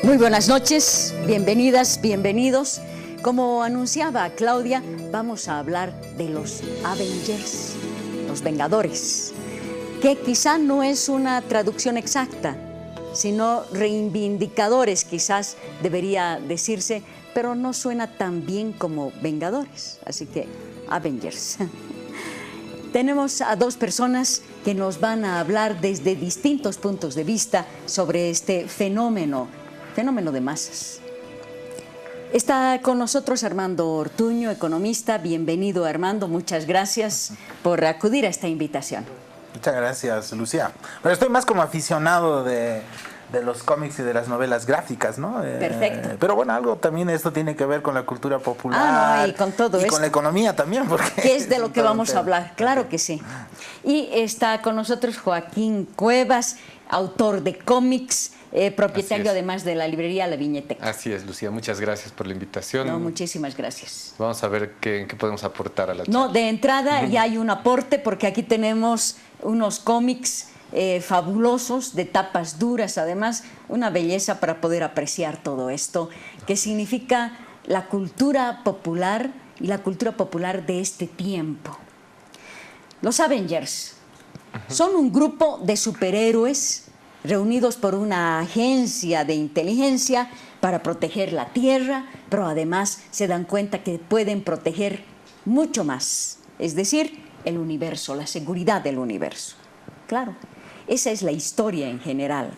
Muy buenas noches, bienvenidas, bienvenidos. Como anunciaba Claudia, vamos a hablar de los Avengers, los Vengadores, que quizá no es una traducción exacta, sino reivindicadores, quizás debería decirse, pero no suena tan bien como Vengadores, así que Avengers. Tenemos a dos personas que nos van a hablar desde distintos puntos de vista sobre este fenómeno de masas. Está con nosotros Armando Ortuño, economista. Bienvenido, Armando. Muchas gracias por acudir a esta invitación. Muchas gracias, Lucía. Pero estoy más como aficionado de los cómics y de las novelas gráficas, ¿no? Perfecto. Pero bueno, algo también esto tiene que ver con la cultura popular. Y con todo esto. Y con la economía también, porque... ¿Qué es de lo que vamos a hablar? Claro que sí. Y está con nosotros Joaquín Cuevas, autor de cómics, propietario además de la librería La Viñeteca. Así es, Lucía. Muchas gracias por la invitación. No, muchísimas gracias. Vamos a ver en qué podemos aportar a la charla. No, de entrada ya hay un aporte porque aquí tenemos unos cómics fabulosos, de tapas duras, además una belleza para poder apreciar todo esto, que significa la cultura popular y la cultura popular de este tiempo. Los Avengers son un grupo de superhéroes reunidos por una agencia de inteligencia para proteger la Tierra, pero además se dan cuenta que pueden proteger mucho más, es decir, el universo, la seguridad del universo. Claro, esa es la historia en general.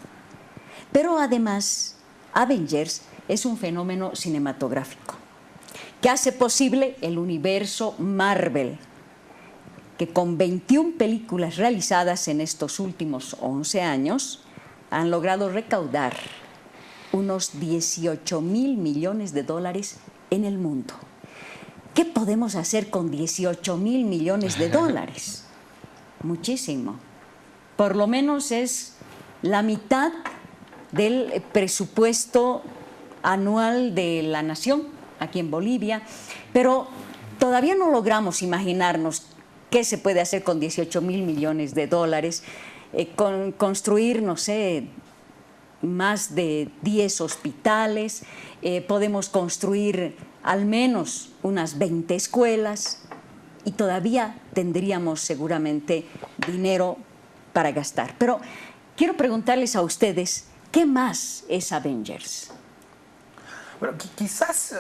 Pero además, Avengers es un fenómeno cinematográfico que hace posible el universo Marvel, que con 21 películas realizadas en estos últimos 11 años han logrado recaudar unos 18,000 millones de dólares en el mundo. ¿Qué podemos hacer con 18,000 millones de dólares? Muchísimo. Por lo menos es la mitad del presupuesto anual de la nación aquí en Bolivia, pero todavía no logramos imaginarnos qué se puede hacer con 18,000 millones de dólares, construir, no sé, más de 10 hospitales, podemos construir al menos unas 20 escuelas y todavía tendríamos seguramente dinero para gastar. Pero quiero preguntarles a ustedes, ¿qué más es Avengers? Bueno, quizás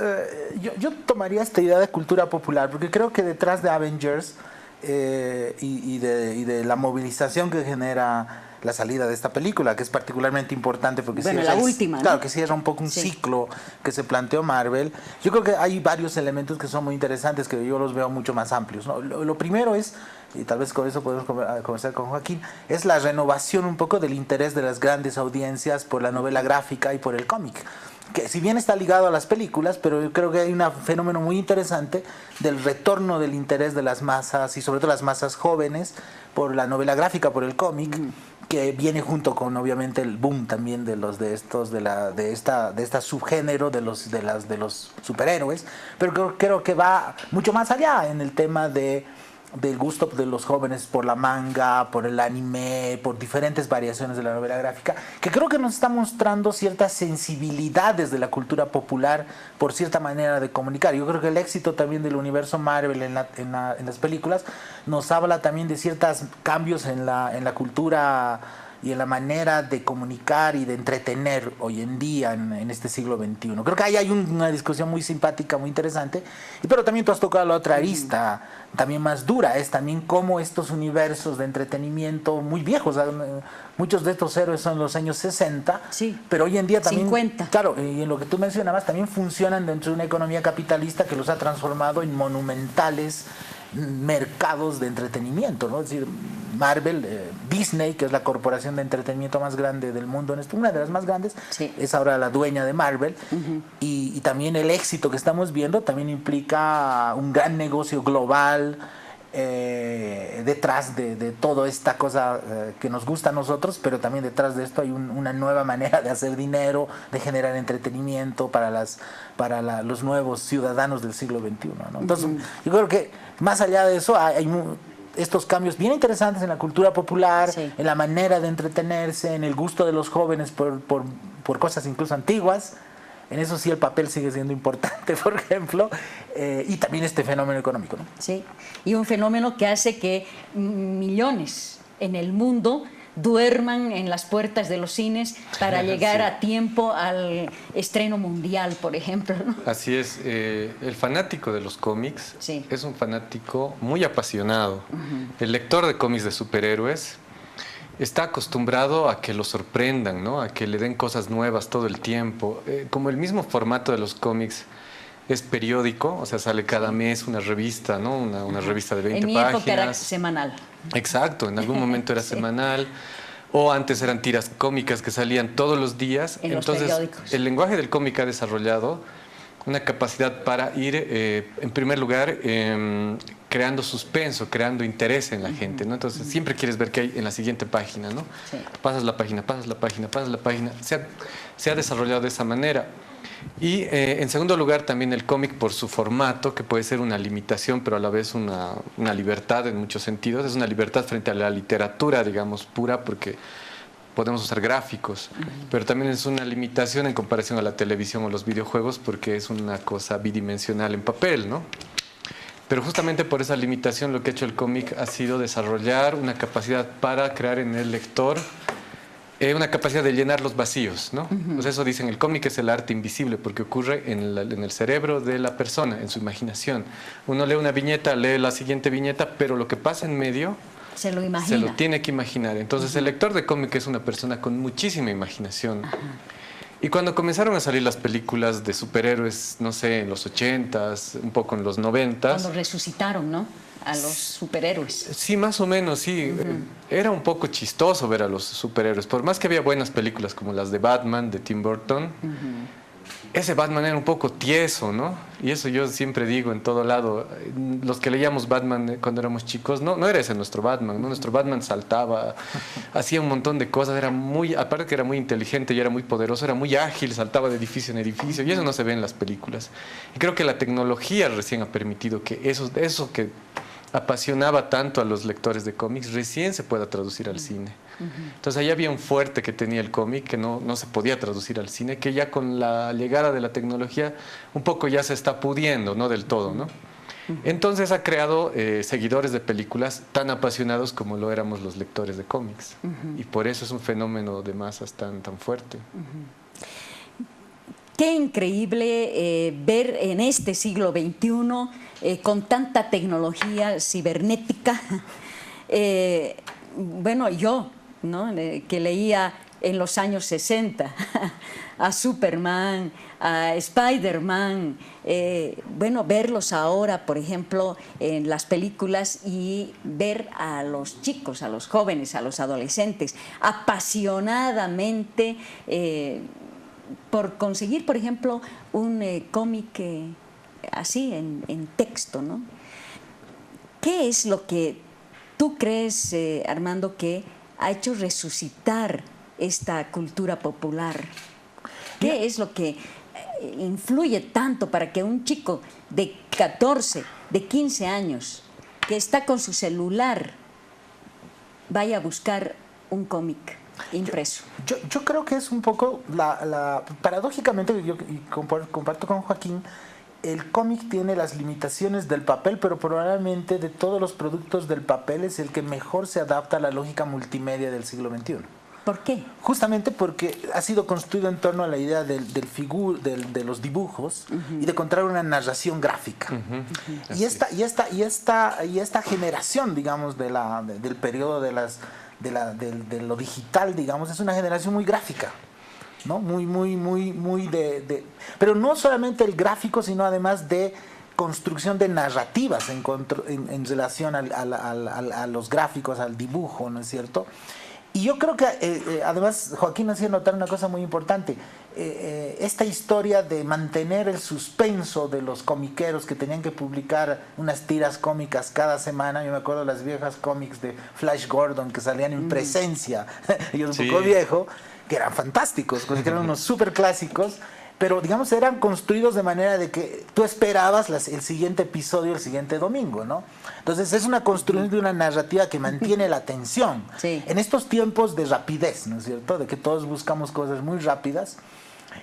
yo tomaría esta idea de cultura popular, porque creo que detrás de Avengers y de la movilización que genera la salida de esta película, que es particularmente importante porque la última, claro, ¿no? que cierra un poco un ciclo que se planteó Marvel. Yo creo que hay varios elementos que son muy interesantes, que yo los veo mucho más amplios, ¿no? Lo primero es, y tal vez con eso podemos conversar con Joaquín, es la renovación un poco del interés de las grandes audiencias por la novela gráfica y por el cómic, que si bien está ligado a las películas, pero yo creo que hay un fenómeno muy interesante del retorno del interés de las masas, y sobre todo las masas jóvenes, por la novela gráfica, por el cómic, que viene junto con obviamente el boom también de esta subgénero de los superhéroes, pero creo que va mucho más allá en el tema del gusto de los jóvenes por la manga, por el anime, por diferentes variaciones de la novela gráfica, que creo que nos está mostrando ciertas sensibilidades de la cultura popular por cierta manera de comunicar. Yo creo que el éxito también del universo Marvel en las películas nos habla también de ciertos cambios en la cultura y en la manera de comunicar y de entretener hoy en día en este siglo XXI. Creo que ahí hay una discusión muy simpática, muy interesante, pero también tú has tocado la otra arista, también más dura, es también cómo estos universos de entretenimiento muy viejos, muchos de estos héroes son los años 60, pero hoy en día también, 50. Claro, y en lo que tú mencionabas, también funcionan dentro de una economía capitalista que los ha transformado en monumentales mercados de entretenimiento, ¿no? Es decir, Marvel, Disney, que es la corporación de entretenimiento más grande del mundo, una de las más grandes, es ahora la dueña de Marvel, y también el éxito que estamos viendo también implica un gran negocio global detrás de toda esta cosa que nos gusta a nosotros, pero también detrás de esto hay una nueva manera de hacer dinero, de generar entretenimiento para los nuevos ciudadanos del siglo XXI, ¿no? Entonces, yo creo que más allá de eso, estos cambios bien interesantes en la cultura popular, Sí. en la manera de entretenerse, en el gusto de los jóvenes por cosas incluso antiguas. En eso sí el papel sigue siendo importante, por ejemplo, y también este fenómeno económico, ¿no? Sí, y un fenómeno que hace que millones en el mundo duerman en las puertas de los cines para llegar Sí. a tiempo al estreno mundial, por ejemplo, ¿no? Así es, el fanático de los cómics Sí. es un fanático muy apasionado. El lector de cómics de superhéroes está acostumbrado a que lo sorprendan, ¿no? A que le den cosas nuevas todo el tiempo. Como el mismo formato de los cómics es periódico, o sea, sale cada mes una revista, ¿no? Una revista de 20 En mi páginas. época era semanal. Exacto, en algún momento era Sí. semanal, o antes eran tiras cómicas que salían todos los días. En los Entonces, periódicos. el lenguaje del cómic ha desarrollado una capacidad para ir, en primer lugar, creando suspenso, creando interés en la gente, ¿no? Entonces, siempre quieres ver qué hay en la siguiente página, ¿no? Sí. Pasas la página, pasas la página, pasas la página. Se ha desarrollado de esa manera. Y en segundo lugar también el cómic por su formato, que puede ser una limitación, pero a la vez una libertad en muchos sentidos. Es una libertad frente a la literatura, digamos, pura, porque podemos usar gráficos, pero también es una limitación en comparación a la televisión o los videojuegos, porque es una cosa bidimensional en papel, ¿no? Pero justamente por esa limitación lo que ha hecho el cómic ha sido desarrollar una capacidad para crear en el lector una capacidad de llenar los vacíos, ¿no? O sea, eso dicen, el cómic es el arte invisible porque ocurre en el cerebro de la persona, en su imaginación. Uno lee una viñeta, lee la siguiente viñeta, pero lo que pasa en medio Se lo imagina. se lo tiene que imaginar. Entonces, el lector de cómic es una persona con muchísima imaginación. Y cuando comenzaron a salir las películas de superhéroes, no sé, en los 80s, un poco en los 90s, Cuando resucitaron, ¿no? A los superhéroes. sí, más o menos, sí. Era un poco chistoso ver a los superhéroes. Por más que había buenas películas como las de Batman, de Tim Burton, ese Batman era un poco tieso, ¿no? Y eso yo siempre digo en todo lado. Los que leíamos Batman cuando éramos chicos, no era ese nuestro Batman, ¿no? Nuestro Batman saltaba, hacía un montón de cosas, era muy, aparte que era muy inteligente y era muy poderoso, era muy ágil, saltaba de edificio en edificio, y eso no se ve en las películas. Y creo que la tecnología recién ha permitido que eso que apasionaba tanto a los lectores de cómics recién se pueda traducir al cine. Entonces ahí había un fuerte que tenía el cómic que no se podía traducir al cine, que ya con la llegada de la tecnología un poco ya se está pudiendo, no del todo, ¿no? Entonces ha creado seguidores de películas tan apasionados como lo éramos los lectores de cómics. Y por eso es un fenómeno de masas tan fuerte. Qué increíble ver en este siglo XXI, con tanta tecnología cibernética. Bueno, yo, ¿no? Que leía en los años 60 a Superman, a Spider-Man, bueno, verlos ahora, por ejemplo, en las películas y ver a los chicos, a los jóvenes, a los adolescentes, apasionadamente por conseguir, por ejemplo, un cómic así, en texto, ¿no? ¿Qué es lo que tú crees, Armando, que ha hecho resucitar esta cultura popular? ¿Qué es lo que influye tanto para que un chico de 14, de 15 años, que está con su celular, vaya a buscar un cómic impreso? Yo creo que es un poco paradójicamente, yo comparto con Joaquín, el cómic tiene las limitaciones del papel, pero probablemente de todos los productos del papel es el que mejor se adapta a la lógica multimedia del siglo XXI. ¿Por qué? Justamente porque ha sido construido en torno a la idea de los dibujos y de encontrar una narración gráfica. Y esta generación, digamos, del periodo de lo digital, digamos, es una generación muy gráfica, ¿no? Pero no solamente el gráfico, sino además de construcción de narrativas en relación a los gráficos, al dibujo, ¿no es cierto? Y yo creo que, además, Joaquín hacía notar una cosa muy importante. Esta historia de mantener el suspenso de los comiqueros que tenían que publicar unas tiras cómicas cada semana. Yo me acuerdo de las viejas cómics de Flash Gordon que salían en Presencia, yo un poco viejo, que eran fantásticos, que eran unos súper clásicos. pero digamos eran construidos de manera de que tú esperabas el siguiente episodio el siguiente domingo, ¿no? Entonces es una construcción de una narrativa que mantiene la atención. Sí. En estos tiempos de rapidez, ¿no es cierto? De que todos buscamos cosas muy rápidas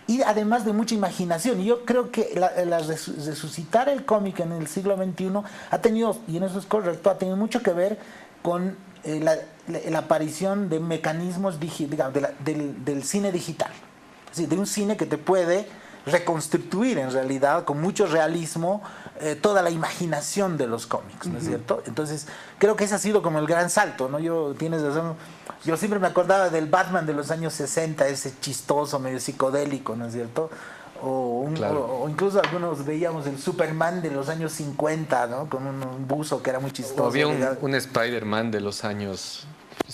y además de mucha imaginación. Y yo creo que resucitar el cómic en el siglo XXI ha tenido, y en eso es correcto, ha tenido mucho que ver con la aparición de mecanismos digamos, del cine digital. Es decir, de un cine que te puede reconstituir en realidad con mucho realismo toda la imaginación de los cómics, ¿no es cierto? Entonces creo que ese ha sido como el gran salto, ¿no? Tienes razón, yo siempre me acordaba del Batman de los años 60, ese chistoso, medio psicodélico, ¿no es cierto? Claro. O incluso algunos veíamos el Superman de los años 50, ¿no? Con un buzo que era muy chistoso. O había un Spider-Man de los años...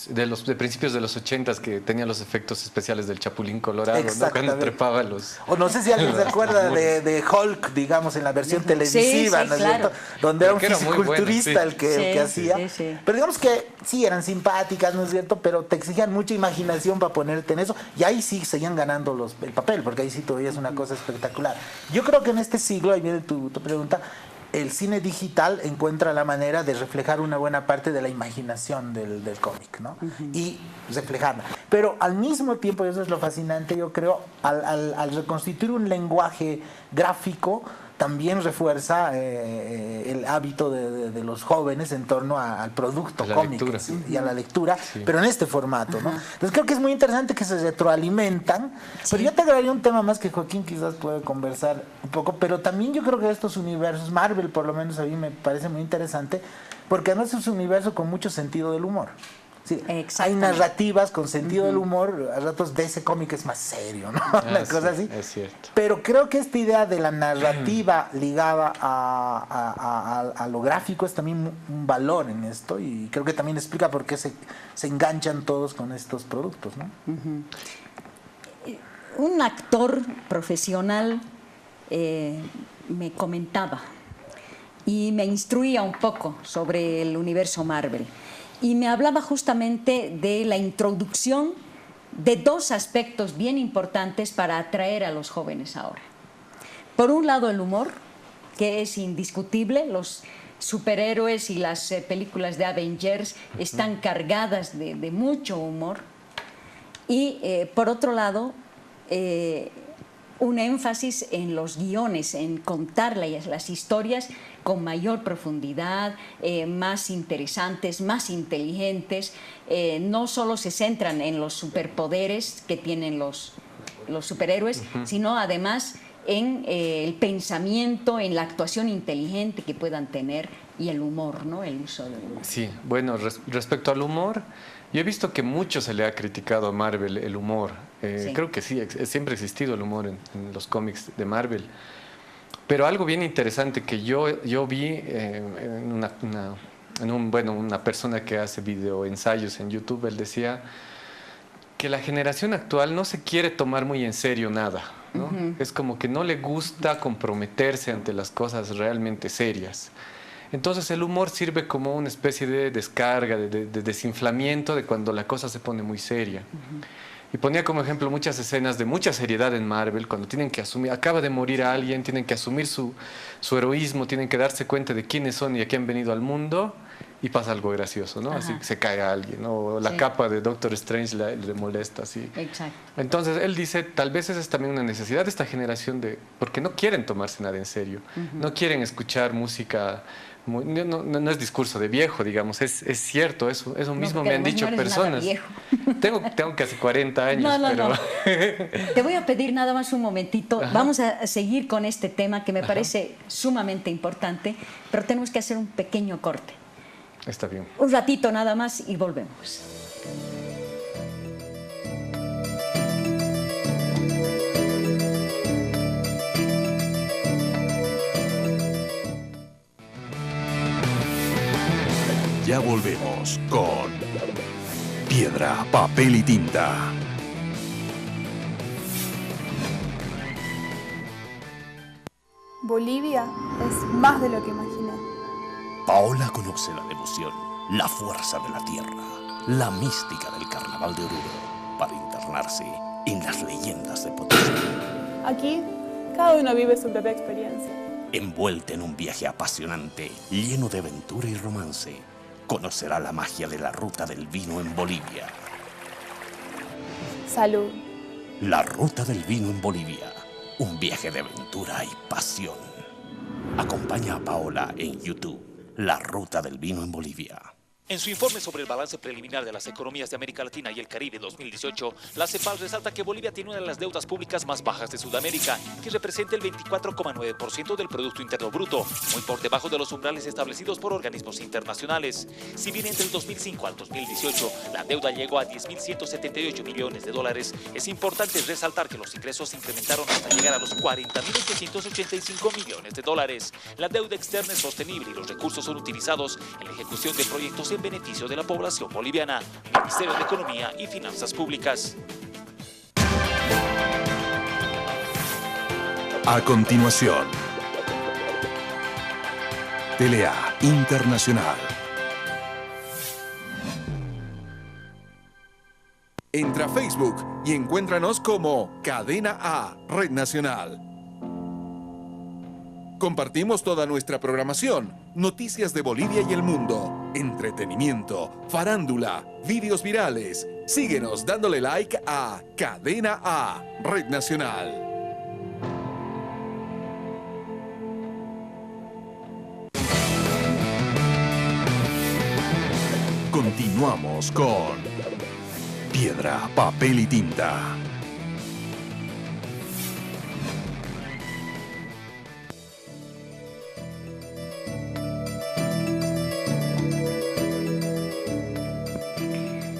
De principios de los 80s que tenía los efectos especiales del Chapulín Colorado, ¿no? Cuando trepaba los... O no sé si alguien se acuerda de Hulk, digamos, en la versión televisiva, sí, ¿no es claro. cierto? Donde era un Era muy fisiculturista bueno, el que hacía. Sí, sí. Pero digamos que sí, eran simpáticas, ¿no es cierto? Pero te exigían mucha imaginación para ponerte en eso. Y ahí sí seguían ganando el papel, porque ahí sí todavía es una cosa espectacular. Yo creo que en este siglo, ahí viene tu pregunta, el cine digital encuentra la manera de reflejar una buena parte de la imaginación del cómic, ¿no? Y reflejarla. Pero al mismo tiempo, y eso es lo fascinante, yo creo, al reconstituir un lenguaje gráfico, también refuerza el hábito de los jóvenes en torno al producto cómico y a la lectura, pero en este formato, ¿no? Entonces creo que es muy interesante que se retroalimentan, pero yo te agregaría un tema más que Joaquín quizás puede conversar un poco, pero también yo creo que estos universos, Marvel por lo menos a mí me parece muy interesante, porque además es un universo con mucho sentido del humor. Sí, hay narrativas con sentido del humor, a ratos de ese cómic es más serio, ¿no? Una cosa así. Es cierto. Pero creo que esta idea de la narrativa ligada a lo gráfico es también un valor en esto y creo que también explica por qué se enganchan todos con estos productos, ¿no? Un actor profesional me comentaba y me instruía un poco sobre el universo Marvel. Y me hablaba justamente de la introducción de dos aspectos bien importantes para atraer a los jóvenes ahora. Por un lado, el humor, que es indiscutible. Los superhéroes y las películas de Avengers están cargadas de mucho humor. Y por otro lado, un énfasis en los guiones, en contar las historias con mayor profundidad, más interesantes, más inteligentes. No solo se centran en los superpoderes que tienen los superhéroes, sino además en el pensamiento, en la actuación inteligente que puedan tener y el humor, ¿no? El uso del humor. Sí, bueno, respecto al humor, yo he visto que mucho se le ha criticado a Marvel el humor. Sí. Creo que sí, siempre ha existido el humor en los cómics de Marvel. Pero algo bien interesante que yo vi en una persona que hace videoensayos en YouTube, él decía que la generación actual no se quiere tomar muy en serio nada, ¿no? Es como que no le gusta comprometerse ante las cosas realmente serias. Entonces el humor sirve como una especie de descarga, de desinflamiento de cuando la cosa se pone muy seria. Y ponía como ejemplo muchas escenas de mucha seriedad en Marvel, cuando tienen que asumir, acaba de morir a alguien, tienen que asumir su heroísmo, tienen que darse cuenta de quiénes son y a qué han venido al mundo, y pasa algo gracioso, ¿no? Así que se cae a alguien, ¿no? O la capa de Doctor Strange le molesta, así. Exacto. Entonces él dice, tal vez esa es también una necesidad de esta generación, porque no quieren tomarse nada en serio, no quieren escuchar música. No es discurso de viejo, digamos, es cierto, eso mismo me han dicho personas. Tengo casi 40 años, pero... No. Te voy a pedir nada más un momentito. Vamos a seguir con este tema que me parece sumamente importante, pero tenemos que hacer un pequeño corte. Está bien. Un ratito nada más y volvemos. Ya volvemos con Piedra, Papel y Tinta. Bolivia es más de lo que imaginé. Paola conoce la devoción, la fuerza de la tierra, la mística del Carnaval de Oruro, para internarse en las leyendas de Potosí. Aquí, cada uno vive su propia experiencia. Envuelta en un viaje apasionante, lleno de aventura y romance, conocerá la magia de la ruta del vino en Bolivia. Salud. La ruta del vino en Bolivia, un viaje de aventura y pasión. Acompaña a Paola en YouTube, La ruta del vino en Bolivia. En su informe sobre el balance preliminar de las economías de América Latina y el Caribe 2018, la CEPAL resalta que Bolivia tiene una de las deudas públicas más bajas de Sudamérica, que representa el 24,9% del Producto Interno Bruto, muy por debajo de los umbrales establecidos por organismos internacionales. Si bien entre el 2005 al 2018 la deuda llegó a $10.178 millones, es importante resaltar que los ingresos se incrementaron hasta llegar a los $40.885 millones. La deuda externa es sostenible y los recursos son utilizados en la ejecución de proyectos en beneficio de la población boliviana. Ministerio de Economía y Finanzas Públicas. A continuación, Telea Internacional. Entra a Facebook y encuéntranos como Cadena A, Red Nacional. Compartimos toda nuestra programación, noticias de Bolivia y el mundo, entretenimiento, farándula, vídeos virales. Síguenos dándole like a Cadena A, Red Nacional. Continuamos con Piedra, Papel y Tinta.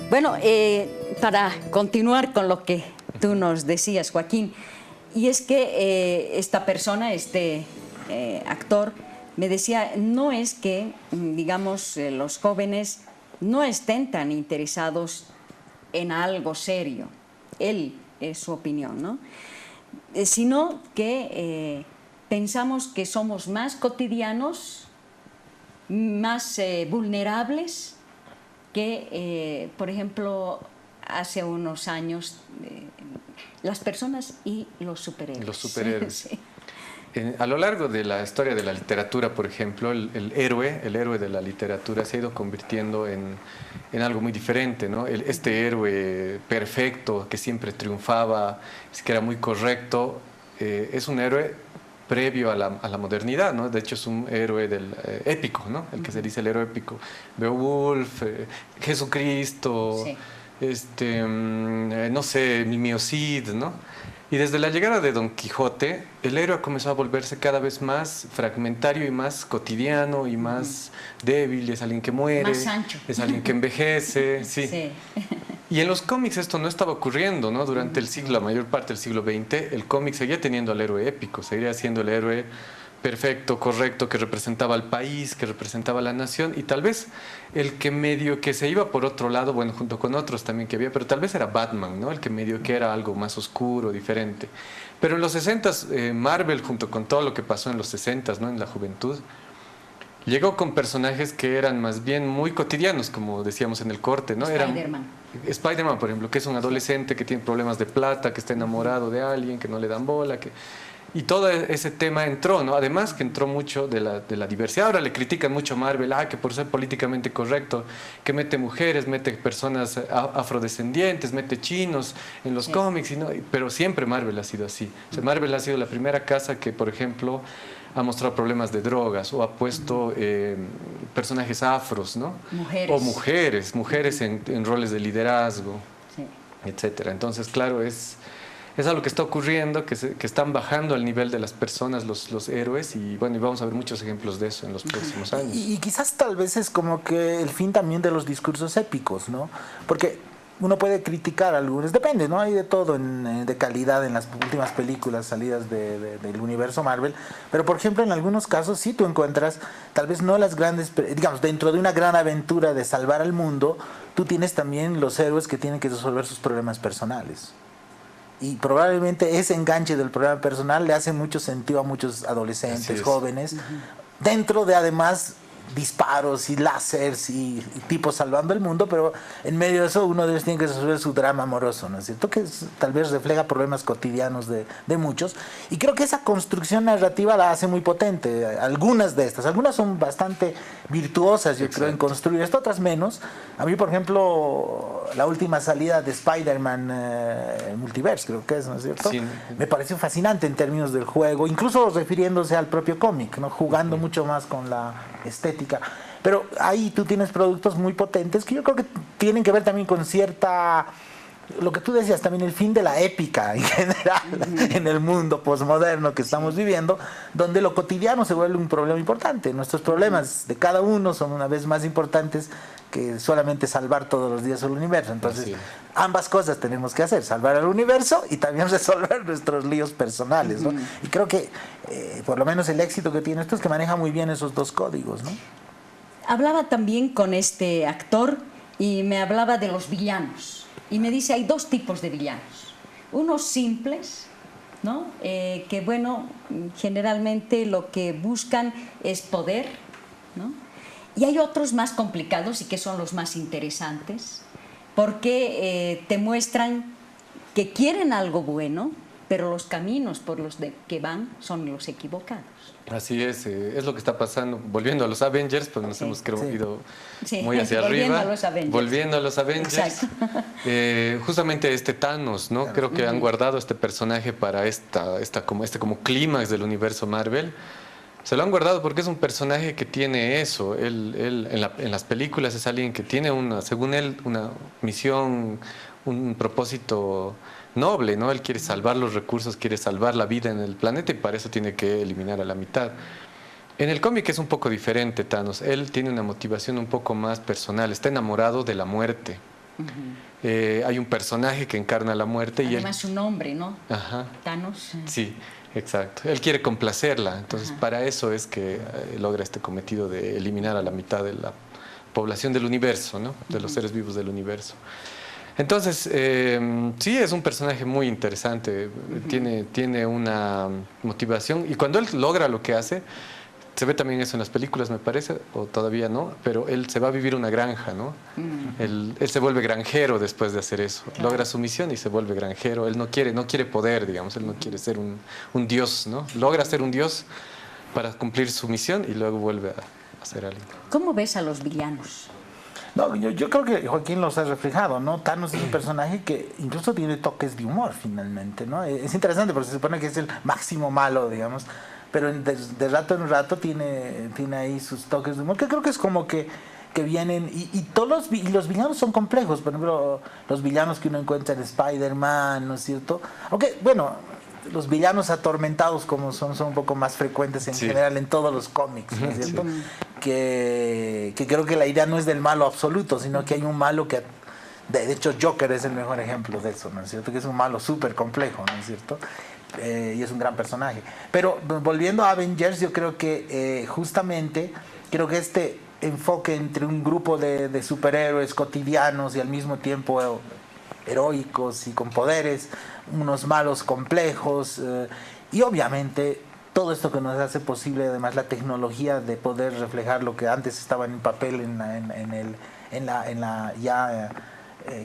Bueno, para continuar con lo que tú nos decías, Joaquín, y es que esta persona, este actor, me decía, no es que, digamos, los jóvenes no estén tan interesados en algo serio, él es su opinión, ¿no? Sino que pensamos que somos más cotidianos, más vulnerables, que, por ejemplo, hace unos años, las personas y los superhéroes. Los superhéroes. Sí. A lo largo de la historia de la literatura, por ejemplo, el héroe de la literatura se ha ido convirtiendo en algo muy diferente, ¿no? Este héroe perfecto que siempre triunfaba, que era muy correcto, es un héroe previo a la modernidad, ¿no? De hecho es un héroe del épico, ¿no? El que se dice el héroe épico. Beowulf, Jesucristo, sí. No sé, Mimio Cid, ¿no? Y desde la llegada de Don Quijote, el héroe comenzó a volverse cada vez más fragmentario y más cotidiano y más débil, es alguien que muere, más ancho. Es alguien que envejece, sí. Sí. Y en los cómics esto no estaba ocurriendo, ¿no? Durante el siglo, la mayor parte del siglo XX, el cómic seguía teniendo al héroe épico, seguía siendo el héroe perfecto, correcto, que representaba al país, que representaba a la nación, y tal vez el que medio que se iba por otro lado, bueno, junto con otros también que había, pero tal vez era Batman, ¿no? El que medio que era algo más oscuro, diferente. Pero en los 60s, Marvel, junto con todo lo que pasó en los 60s, ¿no? En la juventud, llegó con personajes que eran más bien muy cotidianos, como decíamos en el corte, ¿no? Spider-Man, por ejemplo, que es un adolescente que tiene problemas de plata, que está enamorado de alguien, que no le dan bola, y todo ese tema entró, ¿no? Además que entró mucho de la diversidad. Ahora le critican mucho a Marvel, que por ser políticamente correcto, que mete mujeres, mete personas afrodescendientes, mete chinos en los cómics, pero siempre Marvel ha sido así. O sea, Marvel ha sido la primera casa que, por ejemplo, ha mostrado problemas de drogas o ha puesto personajes afros, ¿no? O mujeres en roles de liderazgo, etcétera. Entonces, claro, es algo que está ocurriendo, que están bajando al nivel de las personas los héroes, y bueno, y vamos a ver muchos ejemplos de eso en los próximos años. Y quizás tal vez es como que el fin también de los discursos épicos, ¿no? Porque uno puede criticar algunos, depende, ¿no? Hay de todo de calidad en las últimas películas salidas del universo Marvel, pero por ejemplo en algunos casos sí tú encuentras, tal vez no las grandes, digamos, dentro de una gran aventura de salvar al mundo, tú tienes también los héroes que tienen que resolver sus problemas personales. Y probablemente ese enganche del problema personal le hace mucho sentido a muchos adolescentes, jóvenes, dentro de además disparos y láseres y tipos salvando el mundo, pero en medio de eso uno de ellos tiene que resolver su drama amoroso, ¿no es cierto? Que tal vez refleja problemas cotidianos de muchos, y creo que esa construcción narrativa la hace muy potente. Algunas son bastante virtuosas, yo creo, en construir esto, otras menos. A mí, por ejemplo, la última salida de Spider-Man Multiverse, creo que es, ¿no es cierto? Sí. Me pareció fascinante en términos del juego, incluso refiriéndose al propio cómic, ¿no? Jugando mucho más con la estética. Pero ahí tú tienes productos muy potentes que yo creo que tienen que ver también con cierta, lo que tú decías, también el fin de la épica en general en el mundo posmoderno que estamos viviendo, donde lo cotidiano se vuelve un problema importante. Nuestros problemas de cada uno son una vez más importantes que solamente salvar todos los días el universo. Entonces, ambas cosas tenemos que hacer: salvar el universo y también resolver nuestros líos personales, ¿no? Y creo que por lo menos el éxito que tiene esto es que maneja muy bien esos dos códigos, ¿no? Hablaba también con este actor y me hablaba de los villanos. Y me dice, hay dos tipos de villanos. Unos simples, ¿no? Que, bueno, generalmente lo que buscan es poder, ¿no? Y hay otros más complicados y que son los más interesantes, porque te muestran que quieren algo bueno, pero los caminos por los que van son los equivocados. Así es lo que está pasando. Volviendo a los Avengers, pues nos hemos ido muy hacia arriba. Volviendo a los Avengers. Justamente este Thanos, ¿no? Creo que han guardado este personaje para como clímax del universo Marvel. Se lo han guardado porque es un personaje que tiene eso. Él en las películas es alguien que tiene según él, una misión, un propósito noble, ¿no? Él quiere salvar los recursos, quiere salvar la vida en el planeta, y para eso tiene que eliminar a la mitad. En el cómic es un poco diferente Thanos. Él tiene una motivación un poco más personal. Está enamorado de la muerte. Hay un personaje que encarna la muerte. Además su nombre, ¿no? Ajá. Thanos. Sí, exacto. Él quiere complacerla. Entonces, para eso es que logra este cometido de eliminar a la mitad de la población del universo, ¿no? De los seres vivos del universo. Entonces, sí, es un personaje muy interesante. Tiene una motivación, y cuando él logra lo que hace, se ve también eso en las películas, me parece, o todavía no, pero él se va a vivir una granja, ¿no? Él se vuelve granjero después de hacer eso. Logra su misión y se vuelve granjero. Él no quiere poder, digamos, él no quiere ser un dios, ¿no? Logra ser un dios para cumplir su misión y luego vuelve a ser alguien. ¿Cómo ves a los villanos? No, yo creo que Joaquín los ha reflejado, ¿no? Thanos es un personaje que incluso tiene toques de humor, finalmente, ¿no? Es interesante porque se supone que es el máximo malo, digamos, pero de rato en rato tiene ahí sus toques de humor, que creo que es como que vienen, y los villanos son complejos. Por ejemplo, los villanos que uno encuentra en Spider-Man, ¿no es cierto? Aunque, bueno, los villanos atormentados como son un poco más frecuentes en general en todos los cómics, ¿no es cierto? Sí. Que creo que la idea no es del malo absoluto, sino que hay un malo que, de hecho, Joker es el mejor ejemplo de eso, ¿no es cierto? Que es un malo súper complejo, ¿no es cierto? Y es un gran personaje. Pero volviendo a Avengers, yo creo que justamente este enfoque entre un grupo de superhéroes cotidianos y al mismo tiempo heroicos y con poderes, unos malos complejos, y obviamente todo esto que nos hace posible, además, la tecnología de poder reflejar lo que antes estaba en papel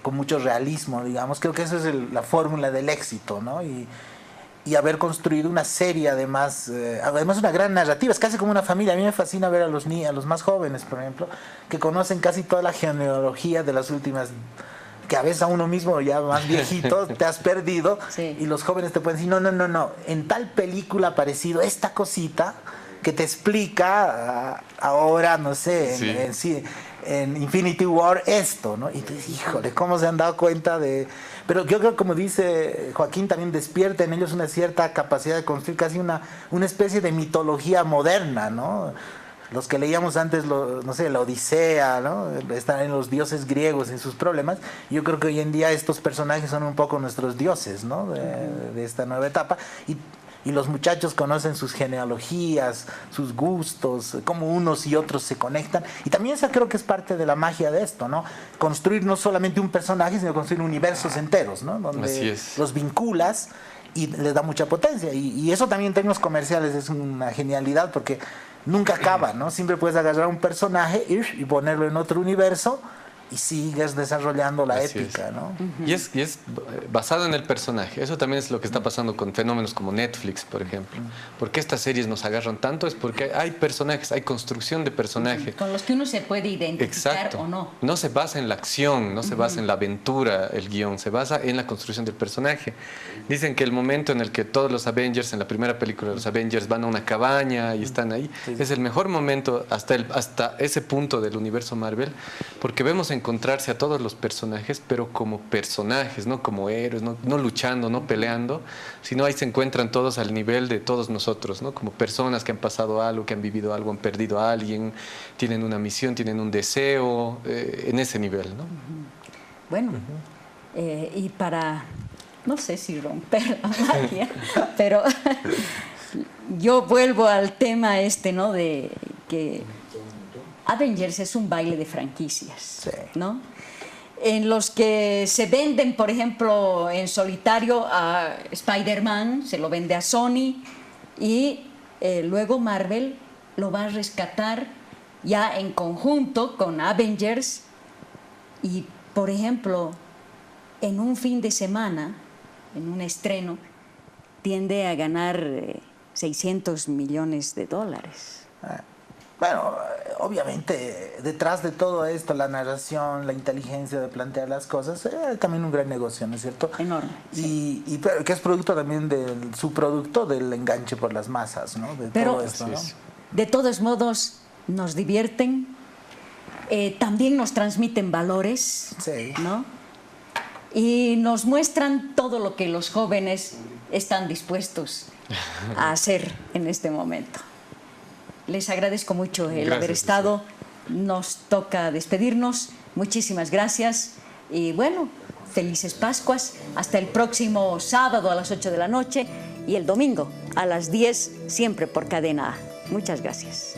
con mucho realismo, digamos. Creo que esa es la fórmula del éxito, ¿no? Y haber construido una serie, además una gran narrativa. Es casi como una familia. A mí me fascina ver a los más jóvenes, por ejemplo, que conocen casi toda la genealogía de las últimas, que a veces a uno mismo ya más viejito te has perdido, sí. Y los jóvenes te pueden decir, no, en tal película ha aparecido esta cosita que te explica ahora, no sé, en Infinity War esto, ¿no? Y tú dices, híjole, ¿cómo se han dado cuenta de...? Pero yo creo, como dice Joaquín, también despierta en ellos una cierta capacidad de construir casi una especie de mitología moderna, ¿no? Los que leíamos antes, la Odisea, ¿no? Están en los dioses griegos, en sus problemas. Yo creo que hoy en día estos personajes son un poco nuestros dioses, ¿no? De esta nueva etapa. Y los muchachos conocen sus genealogías, sus gustos, cómo unos y otros se conectan. Y también esa creo que es parte de la magia de esto, ¿no? Construir no solamente un personaje, sino construir universos enteros, ¿no? Donde los vinculas y les da mucha potencia. Y eso también en términos comerciales es una genialidad, porque nunca acaba, ¿no? Siempre puedes agarrar un personaje y ponerlo en otro universo y sigues desarrollando la Así épica, es. ¿no? Y es basado en el personaje. Eso también es lo que está pasando con fenómenos como Netflix, por ejemplo. ¿Por qué estas series nos agarran tanto? Es porque hay personajes, hay construcción de personaje. Con los que uno se puede identificar Exacto. o no. No se basa en la acción, no se basa en la aventura el guión, se basa en la construcción del personaje. Dicen que el momento en el que todos los Avengers, en la primera película de los Avengers, van a una cabaña y están ahí, es el mejor momento hasta ese punto del universo Marvel, porque vemos encontrarse a todos los personajes, pero como personajes, no como héroes, no luchando, no peleando, sino ahí se encuentran todos al nivel de todos nosotros, ¿no? Como personas que han pasado algo, que han vivido algo, han perdido a alguien, tienen una misión, tienen un deseo, en ese nivel, ¿no? Bueno, y para, no sé si romper la magia, pero yo vuelvo al tema ¿no? De que Avengers es un baile de franquicias, ¿no? En los que se venden, por ejemplo, en solitario a Spider-Man, se lo vende a Sony, y luego Marvel lo va a rescatar ya en conjunto con Avengers, y, por ejemplo, en un fin de semana, en un estreno, tiende a ganar $600 millones. Bueno, obviamente, detrás de todo esto, la narración, la inteligencia de plantear las cosas, también un gran negocio, ¿no es cierto? Enorme. Y que es producto también del subproducto del enganche por las masas, ¿no? De Pero, todo esto, ¿no? de todos modos, nos divierten, también nos transmiten valores, ¿no? Y nos muestran todo lo que los jóvenes están dispuestos a hacer en este momento. Les agradezco mucho el haber estado. Nos toca despedirnos. Muchísimas gracias. Y bueno, felices Pascuas. Hasta el próximo sábado a las 8 de la noche y el domingo a las 10, siempre por Cadena A. Muchas gracias.